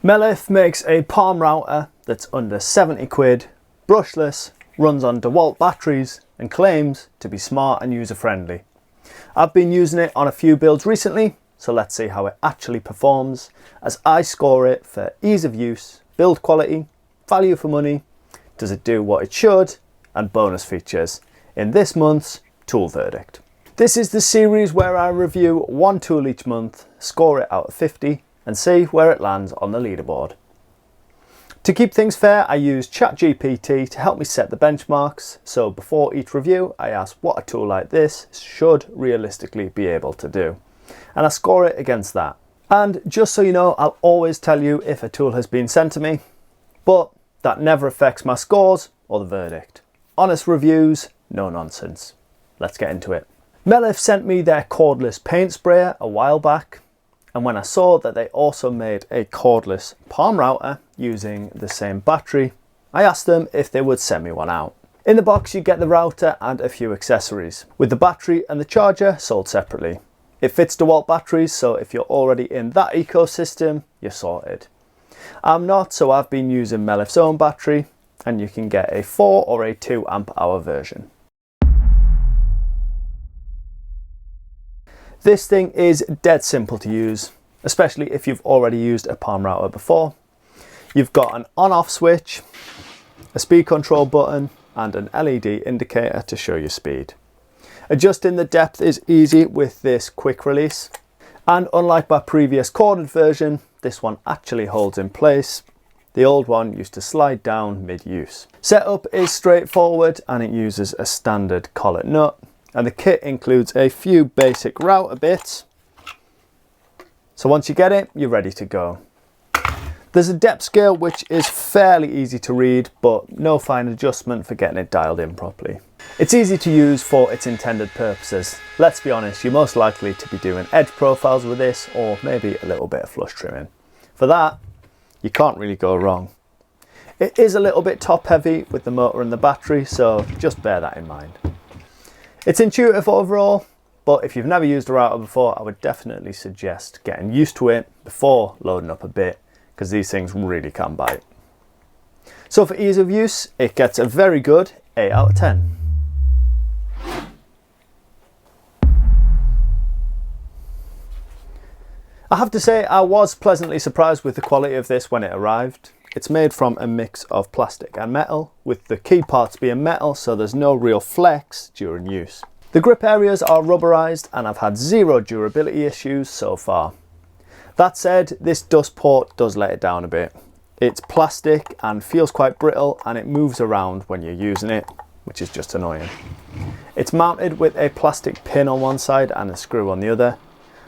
Mellif makes a palm router that's under 70 quid, brushless, runs on DeWalt batteries and claims to be smart and user friendly. I've been using it on a few builds recently, so let's see how it actually performs as I score it for ease of use, build quality, value for money, does it do what it should, and bonus features in this month's tool verdict. This is the series where I review one tool each month, score it out of 50 and see where it lands on the leaderboard. To keep things fair, I use ChatGPT to help me set the benchmarks, so before each review I ask what a tool like this should realistically be able to do, and I score it against that. And just so you know, I'll always tell you if a tool has been sent to me, but that never affects my scores or the verdict. Honest reviews, no nonsense. Let's get into it. Mellif sent me their cordless paint sprayer a while back, and when I saw that they also made a cordless palm router using the same battery, I asked them if they would send me one out. In the box you get the router and a few accessories, with the battery and the charger sold separately. It fits DeWalt batteries, so if you're already in that ecosystem, you're sorted. I'm not, so I've been using Mellif's own battery, and you can get a 4 or a 2 amp hour version. This thing is dead simple to use, especially if you've already used a palm router before. You've got an on-off switch, a speed control button, and an LED indicator to show your speed. Adjusting the depth is easy with this quick release, and unlike my previous corded version, this one actually holds in place. The old one used to slide down mid-use. Setup is straightforward and it uses a standard collet nut, and the kit includes a few basic router bits. So once you get it, you're ready to go. There's a depth scale which is fairly easy to read, but no fine adjustment for getting it dialed in properly. It's easy to use for its intended purposes. Let's be honest, you're most likely to be doing edge profiles with this, or maybe a little bit of flush trimming. For that, you can't really go wrong. It is a little bit top heavy with the motor and the battery, so just bear that in mind. It's intuitive overall, but if you've never used a router before, I would definitely suggest getting used to it before loading up a bit, because these things really can bite. So for ease of use, it gets a very good 8 out of 10. I have to say I was pleasantly surprised with the quality of this when it arrived. It's made from a mix of plastic and metal, with the key parts being metal, so there's no real flex during use. The grip areas are rubberized and I've had zero durability issues so far. That said, this dust port does let it down a bit. It's plastic and feels quite brittle, and it moves around when you're using it, which is just annoying. It's mounted with a plastic pin on one side and a screw on the other,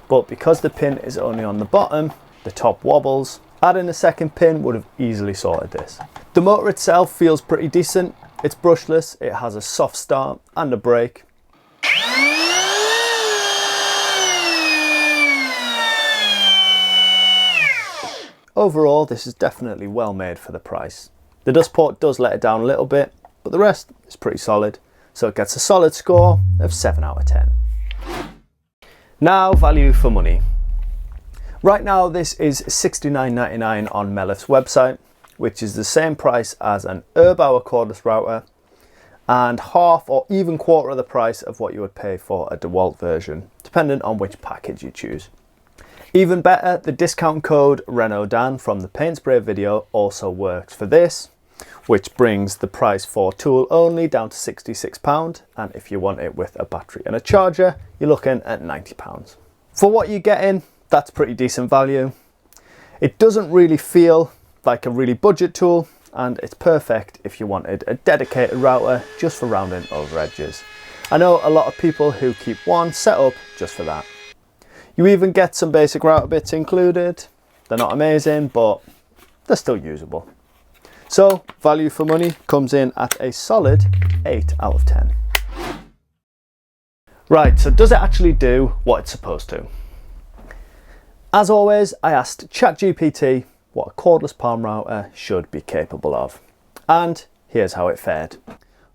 but because the pin is only on the bottom, the top wobbles. Adding a second pin would have easily sorted this. The motor itself feels pretty decent. It's brushless, it has a soft start and a brake. Overall, this is definitely well made for the price. The dust port does let it down a little bit, but the rest is pretty solid, so it gets a solid score of 7 out of 10. Now, value for money. Right now this is $69.99 on Mellif's website, which is the same price as an Erbauer cordless router and half or even quarter of the price of what you would pay for a DeWalt version, depending on which package you choose. Even better, the discount code RENODAN from the paint spray video also works for this, which brings the price for tool only down to £66, and if you want it with a battery and a charger, you're looking at £90. For what you're getting, that's pretty decent value. It doesn't really feel like a really budget tool, and it's perfect if you wanted a dedicated router just for rounding over edges. I know a lot of people who keep one set up just for that. You even get some basic router bits included. They're not amazing, but they're still usable. So value for money comes in at a solid 8 out of 10. Right, so does it actually do what it's supposed to? As always, I asked ChatGPT what a cordless palm router should be capable of. And here's how it fared.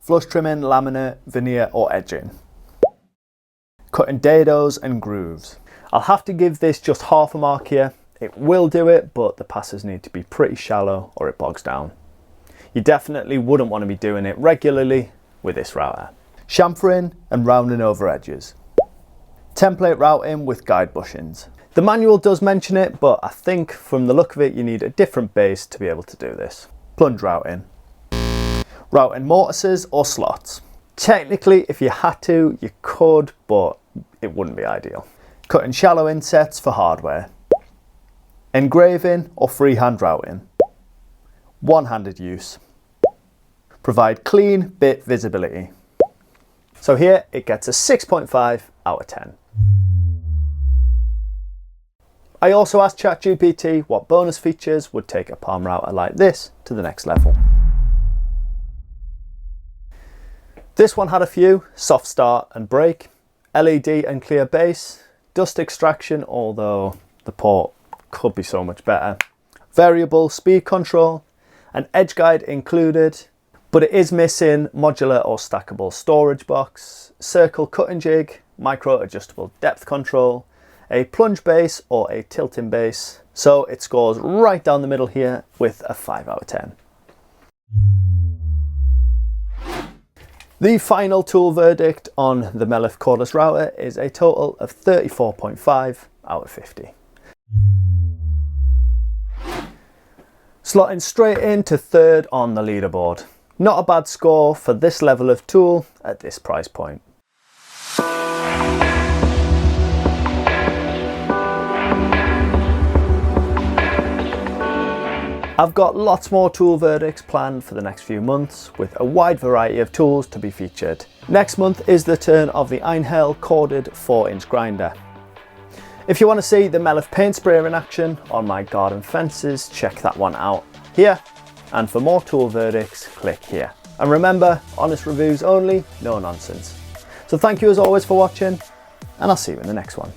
Flush trimming, laminate, veneer or edging. Cutting dados and grooves. I'll have to give this just half a mark here. It will do it, but the passes need to be pretty shallow or it bogs down. You definitely wouldn't want to be doing it regularly with this router. Chamfering and rounding over edges. Template routing with guide bushings. The manual does mention it, but I think from the look of it you need a different base to be able to do this. Plunge routing. Routing mortises or slots. Technically, if you had to, you could, but it wouldn't be ideal. Cutting shallow insets for hardware. Engraving or freehand routing. One-handed use. Provide clean bit visibility. So here it gets a 6.5 out of 10. I also asked ChatGPT what bonus features would take a palm router like this to the next level. This one had a few: soft start and break, LED and clear base, dust extraction, although the port could be so much better, variable speed control, an edge guide included, but it is missing modular or stackable storage box, circle cutting jig, micro adjustable depth control, a plunge base or a tilting base, so it scores right down the middle here with a 5 out of 10. The final tool verdict on the Mellif cordless router is a total of 34.5 out of 50. Slotting straight into third on the leaderboard. Not a bad score for this level of tool at this price point. I've got lots more tool verdicts planned for the next few months, with a wide variety of tools to be featured. Next month is the turn of the Einhell corded 4-inch grinder. If you want to see the Mellif paint sprayer in action on my garden fences, check that one out here. And for more tool verdicts, click here. And remember, honest reviews only, no nonsense. So thank you as always for watching, and I'll see you in the next one.